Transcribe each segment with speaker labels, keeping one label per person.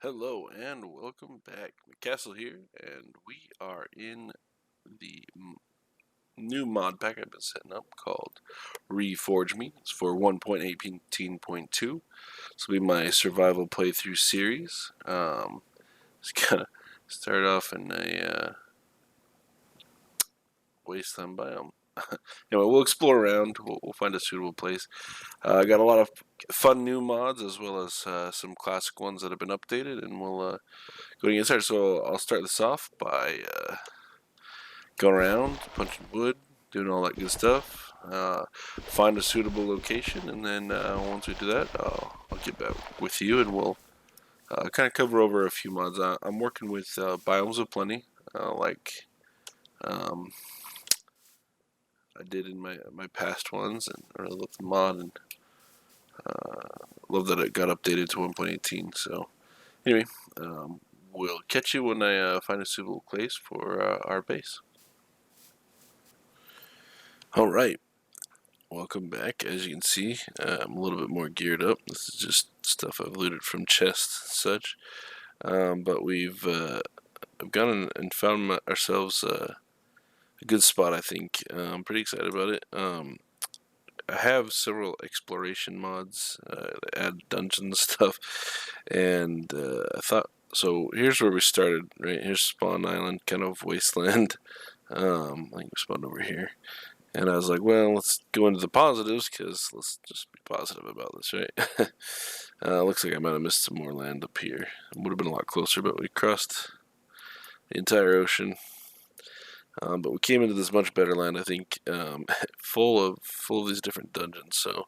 Speaker 1: Hello and welcome back. Castle here, and we are in the new mod pack I've been setting up called ReForge Me. It's for 1.18.2. This will be my survival playthrough series. Just gonna start off in a wasteland biome. Anyway, we'll explore around. We'll find a suitable place. I got a lot of fun new mods as well as some classic ones that have been updated, and we'll go to get started. So I'll start this off by going around, punching wood, doing all that good stuff. Find a suitable location, and then once we do that, I'll get back with you, and we'll kind of cover over a few mods. I'm working with Biomes of Plenty, like I did in my past ones, and I really love the mod, and love that it got updated to 1.18. So anyway, we'll catch you when I find a suitable place for our base. Alright, welcome back. As you can see, I'm a little bit more geared up. This is just stuff I've looted from chests and such. But we've gone and found ourselves a good spot, I think. I'm pretty excited about it. I have several exploration mods that add dungeon stuff, and I thought, so here's where we started, right? Here's Spawn Island, kind of wasteland. I think we spawned over here. And I was like, well, let's go into the positives, because let's just be positive about this, right? Looks like I might have missed some more land up here. It would have been a lot closer, but we crossed the entire ocean. But we came into this much better land, I think, full of these different dungeons. So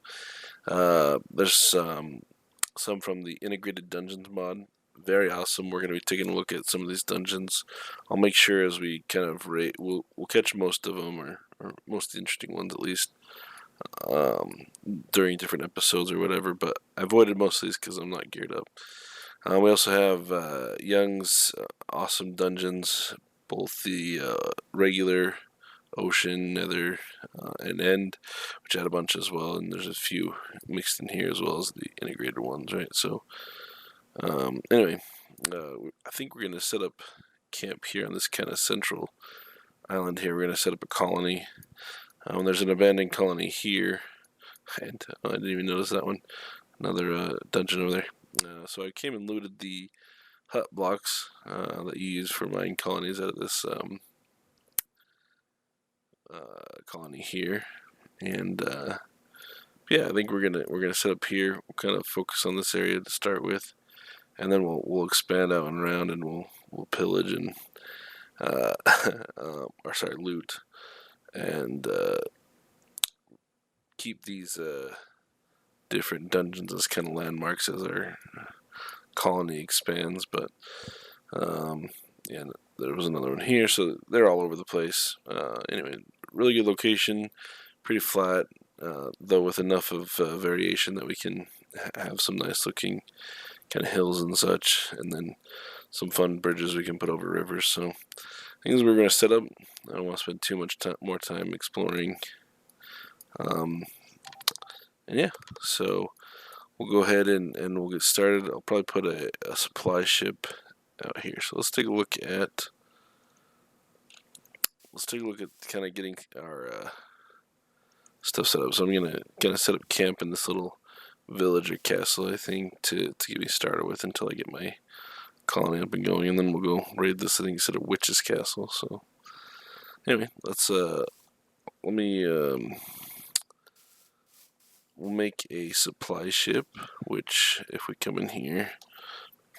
Speaker 1: there's some from the integrated dungeons mod. Very awesome. We're going to be taking a look at some of these dungeons. I'll make sure as we kind of rate, we'll catch most of them, or most of the interesting ones at least, during different episodes or whatever. But I avoided most of these because I'm not geared up. We also have Young's awesome dungeons, both the regular ocean, nether, and end, which add a bunch as well, and there's a few mixed in here as well as the integrated ones, right? So anyway, I think we're going to set up camp here on this kind of central island here. We're going to set up a colony. There's an abandoned colony here, and I didn't even notice that one. Another dungeon over there. So I came and looted the hut blocks that you use for Minecolonies out of this colony here, and yeah, I think we're gonna set up here. We'll kind of focus on this area to start with, and then we'll expand out and around, and we'll pillage and or sorry, loot, and keep these different dungeons as kind of landmarks as our colony expands. But yeah, there was another one here, so they're all over the place. Anyway, really good location, pretty flat, though with enough of variation that we can have some nice looking kind of hills and such, and then some fun bridges we can put over rivers. So things we're going to set up. I don't want to spend too much more time exploring. And yeah, so we'll go ahead and we'll get started. I'll probably put a supply ship out here. So let's take a look at kind of getting our stuff set up. So I'm gonna kind of set up camp in this little village or castle, I think, to get me started with until I get my colony up and going, and then we'll go raid this. I think instead of witch's castle. So anyway, let's let me we'll make a supply ship, which if we come in here,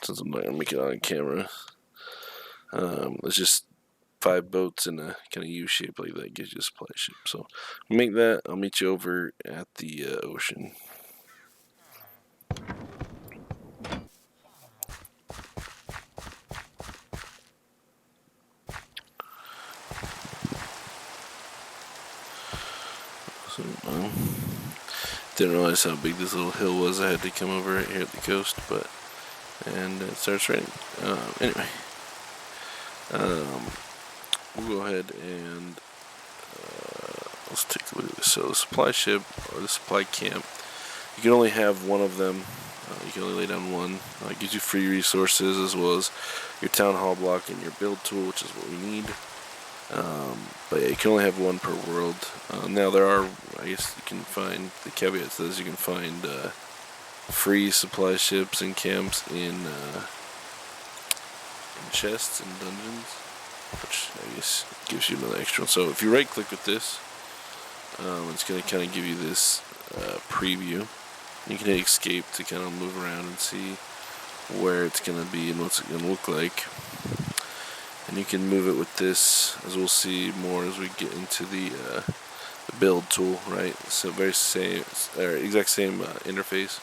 Speaker 1: since I'm not gonna make it on camera, it's just 5 boats in a kind of U shape like that, gives you a supply ship. So make that. I'll meet you over at the ocean. So, didn't realize how big this little hill was. I had to come over right here at the coast, and it starts raining. Anyway, we'll go ahead and let's take a look at this. So the supply ship, or the supply camp, you can only have one of them You can only lay down one. It gives you free resources as well as your town hall block and your build tool, which is what we need. But yeah, you can only have one per world. Now there are, I guess you can find, the caveat to this, you can find free supply ships and camps in chests and dungeons, which I guess gives you another extra one. So if you right click with this, it's going to kind of give you this preview. You can hit escape to kind of move around and see where it's going to be and what's it going to look like. And you can move it with this, as we'll see more as we get into the build tool, right? So very same, or exact same interface.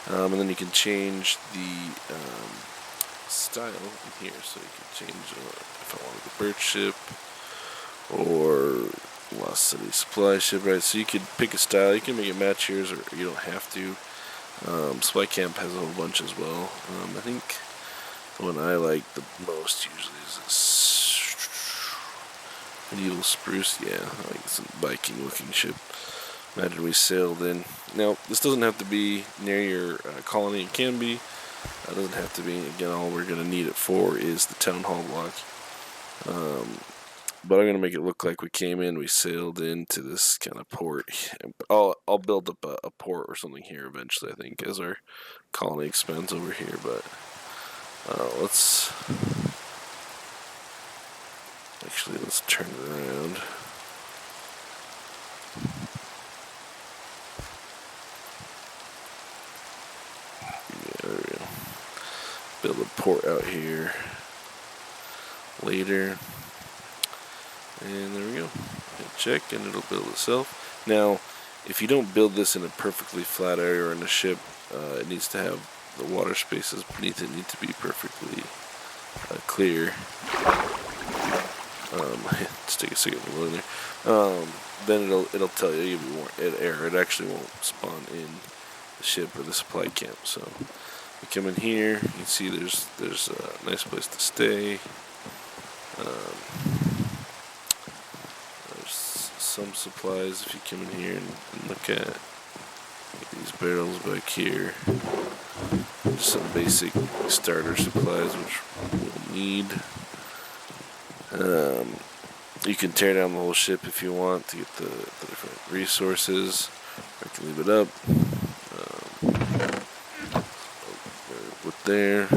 Speaker 1: And then you can change the style in here. So you can change if I wanted the birch ship or Lost City supply ship, right? So you could pick a style. You can make it match yours, or you don't have to. Supply camp has a whole bunch as well. I think the one I like the most usually is this medieval spruce. Yeah, I like this Viking looking ship. Imagine we sailed in. Now, this doesn't have to be near your colony. It can be. It doesn't have to be. Again, all we're going to need it for is the town hall block. But I'm going to make it look like we came in, we sailed into this kind of port. I'll build up a port or something here eventually, I think, as our colony expands over here. But let's turn it around. Yeah, there we go. Build a port out here later. And there we go. Hit check and it'll build itself. Now, if you don't build this in a perfectly flat area or in a ship, it needs to have the water spaces beneath it need to be perfectly clear. Let's take a second to go in there. Then it'll tell you if you want error. It actually won't spawn in the ship or the supply camp. So we come in here. You can see there's a nice place to stay. Some supplies if you come in here and look at these barrels back here. Just some basic starter supplies which we'll need. You can tear down the whole ship if you want to get the different resources. I can leave it up. With there.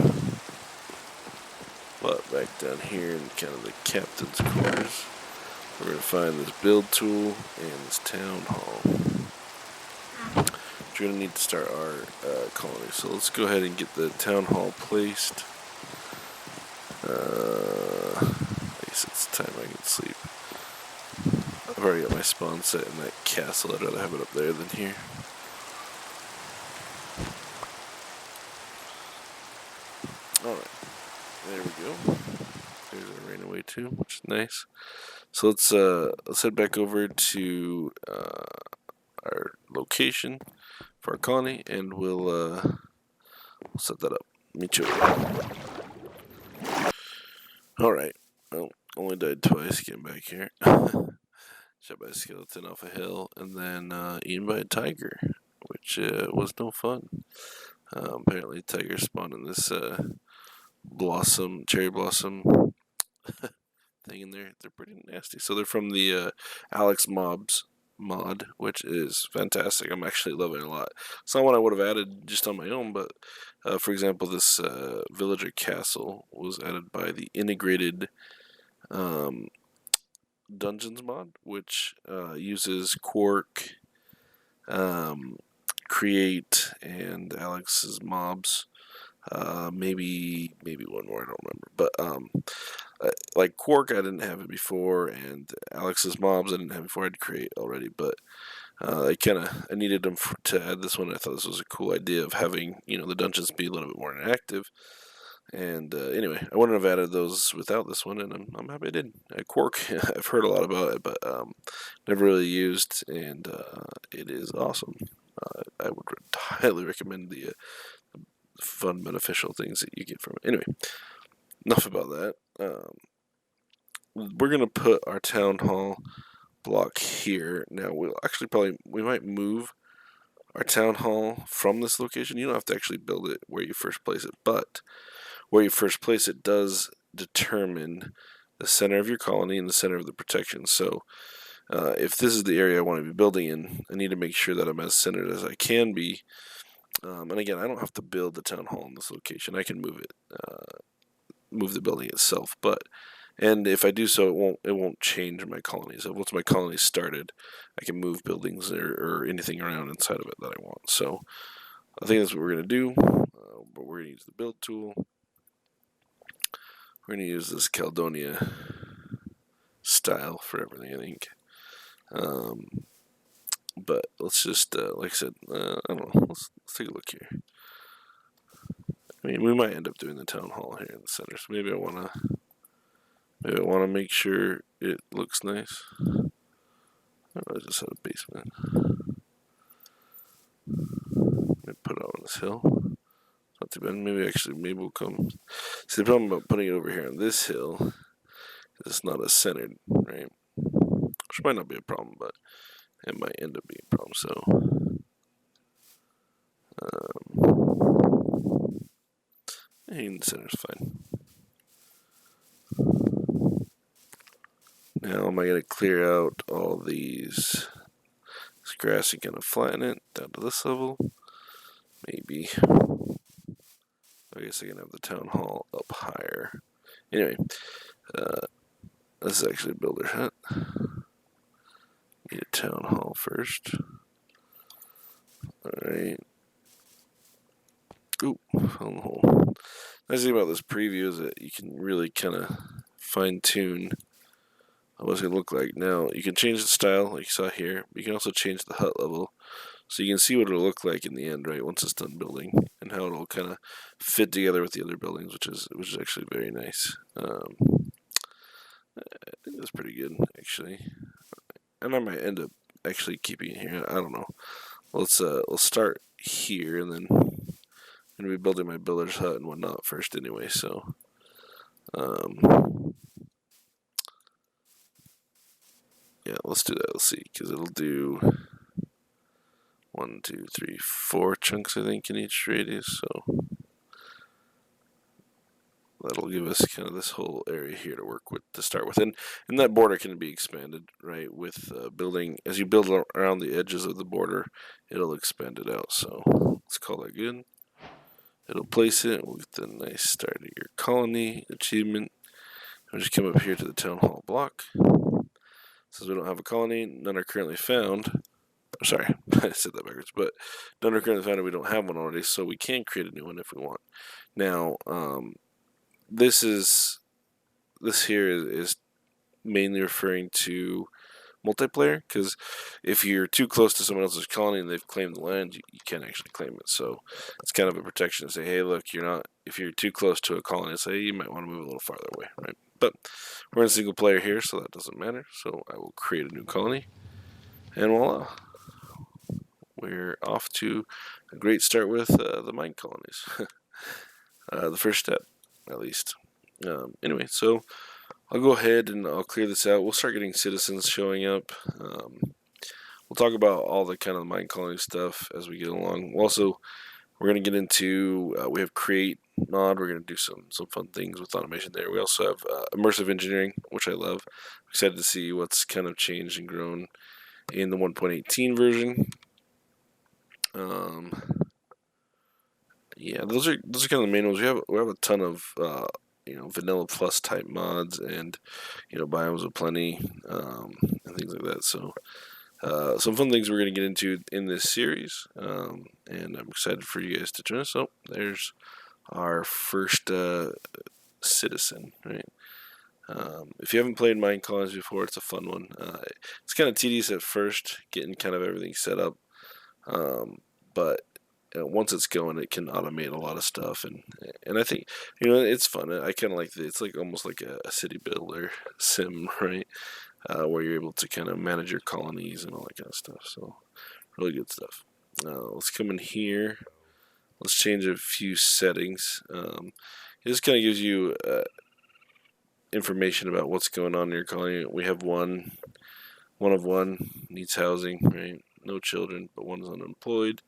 Speaker 1: But back down here in kind of the captain's quarters, we're going to find this build tool and this town hall. We're going to need to start our colony. So let's go ahead and get the town hall placed. I guess it's time I can sleep. I've already got my spawn set in that castle. I'd rather have it up there than here. Alright, there we go. There's our rain away too, which is nice. So let's head back over to our location for our colony, and we'll set that up. Meet you over. Alright, well, only died twice getting back here. Shot by a skeleton off a hill, and then eaten by a tiger, which was no fun. Apparently tigers spawn in this cherry blossom thing in there. They're pretty nasty. So they're from the Alex Mobs mod, which is fantastic. I'm actually loving it a lot. It's not one I would have added just on my own, but for example, this villager castle was added by the integrated dungeons mod, which uses Quark, Create, and Alex's mobs. Maybe one more, I don't remember. But like Quark, I didn't have it before, and Alex's mobs I didn't have before. I'd Create already, but I needed them to add this one. I thought this was a cool idea of having the dungeons be a little bit more interactive. And anyway, I wouldn't have added those without this one, and I'm happy I did. Quark, I've heard a lot about it, but never really used, and it is awesome. I would highly recommend the fun, beneficial things that you get from it. Anyway, enough about that. We're going to put our town hall block here. Now, we might move our town hall from this location. You don't have to actually build it where you first place it, but where you first place it does determine the center of your colony and the center of the protection. So if this is the area I want to be building in, I need to make sure that I'm as centered as I can be. And again, I don't have to build the town hall in this location. I can move it, move the building itself. And if I do so, it won't change my colonies. So once my colony started, I can move buildings or anything around inside of it that I want. So I think that's what we're going to do. But we're going to use the build tool. We're going to use this Caledonia style for everything, I think. But let's just, like I said, I don't know. Let's take a look here. I mean, we might end up doing the town hall here in the center. So maybe I want to make sure it looks nice. I just had a basement. Maybe put it on this hill. Not too bad. Maybe we'll come. See, the problem about putting it over here on this hill is it's not as centered, right? Which might not be a problem, but it might end up being a problem. So, the center's fine. Now, am I going to clear out all this grass and kind of flatten it down to this level? Maybe. I guess I can have the town hall up higher. Anyway, this is actually a builder hut. Need a town hall first. Alright. Ooh, fell in the hole. Nice thing about this preview is that you can really kind of fine tune what it's going to look like. Now, you can change the style like you saw here. But you can also change the hut level. So you can see what it'll look like in the end, right, once it's done building, and how it'll kind of fit together with the other buildings, which is actually very nice. I think that's pretty good, actually. And I might end up actually keeping it here. I don't know. Let's start here, and then I'm gonna be building my builder's hut and whatnot first, anyway. So, yeah, let's do that. Let's see, because it'll do 1, 2, 3, 4 chunks, I think, in each radius. So that'll give us kind of this whole area here to work with, to start with. And that border can be expanded, right, with building. As you build around the edges of the border, it'll expand it out. So let's call that good. It'll place it. We'll get the nice start of your colony achievement. We'll just come up here to the town hall block. Since we don't have a colony, none are currently found. Sorry, I said that backwards, but none are currently found and we don't have one already, so we can create a new one if we want. Now, this here is mainly referring to multiplayer, because if you're too close to someone else's colony and they've claimed the land, you can't actually claim it. So it's kind of a protection to say, hey, look, if you're too close to a colony, say you might want to move a little farther away, right? But we're in single player here, so that doesn't matter. So I will create a new colony, and voila, we're off to a great start with the Minecolonies. The first step, at least. Anyway, so I'll go ahead and I'll clear this out. We'll start getting citizens showing up. We'll talk about all the kind of Minecolony stuff as we get along. We're going to get into, we have create mod. We're going to do some fun things with automation there. We also have immersive engineering, which I love. I'm excited to see what's kind of changed and grown in the 1.18 version. Yeah, those are kind of the main ones. We have a ton of vanilla plus type mods and biomes of plenty and things like that. So some fun things we're going to get into in this series, and I'm excited for you guys to join us. Oh, there's our first citizen, right? If you haven't played Minecolonies before, it's a fun one. It's kind of tedious at first, getting kind of everything set up, but once it's going, it can automate a lot of stuff, and I think it's fun. I kind of like it's like almost like a city builder sim, right? Where you're able to kind of manage your colonies and all that kind of stuff. So really good stuff. Let's come in here. Let's change a few settings. This kind of gives you information about what's going on in your colony. We have one of one needs housing, right? no children, but one is unemployed.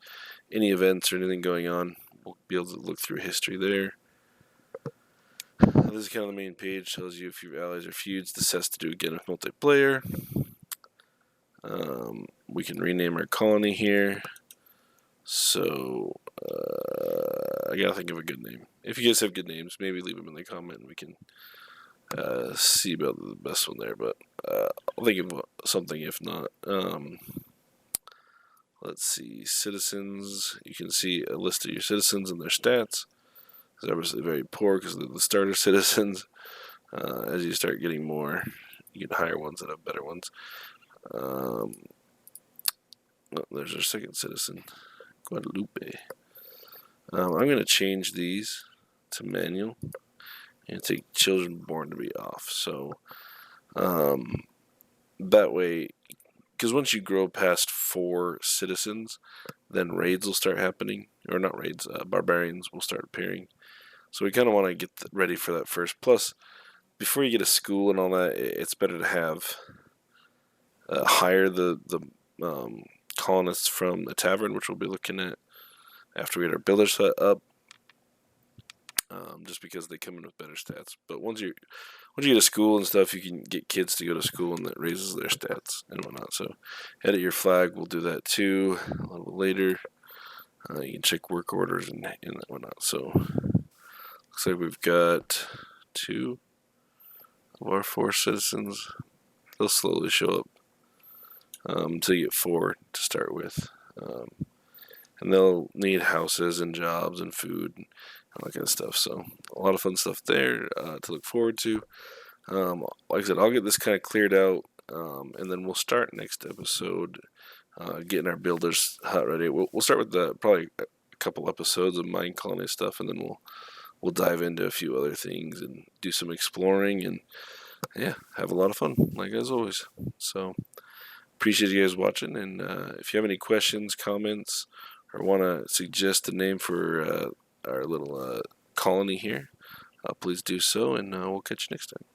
Speaker 1: Any events or anything going on, we'll be able to look through history there. This is kind of the main page, shows you if your allies or feuds. This has to do again with multiplayer. We can rename our colony here. So I gotta think of a good name. If you guys have good names, maybe leave them in the comment and we can see about the best one there. But I'll think of something if not. Let's see, citizens. You can see a list of your citizens and their stats. It's obviously very poor because they're the starter citizens. As you start getting more, you can hire ones that have better ones. Oh, there's our second citizen, Guadalupe. I'm going to change these to manual and take children born to be off. So that way, because once you grow past 4 citizens, then raids will start happening. Or not raids, barbarians will start appearing. So we kind of want to get ready for that first. Plus, before you get a school and all that, it's better to have hire the colonists from the tavern, which we'll be looking at after we get our builders set up. Just because they come in with better stats. But once you get a school and stuff, you can get kids to go to school, and that raises their stats and whatnot. So edit your flag. We'll do that too a little bit later. You can check work orders and whatnot. So looks like we've got 2 of our 4 citizens. They'll slowly show up until you get 4 to start with. And they'll need houses and jobs and food and all that kind of stuff. So a lot of fun stuff there to look forward to. Like I said, I'll get this kind of cleared out, and then we'll start next episode getting our builders hut ready. We'll start with probably a couple episodes of Minecolonies stuff, and then we'll dive into a few other things and do some exploring and have a lot of fun, like as always. So appreciate you guys watching, and if you have any questions, comments, or want to suggest a name for our little colony here, please do so, and we'll catch you next time.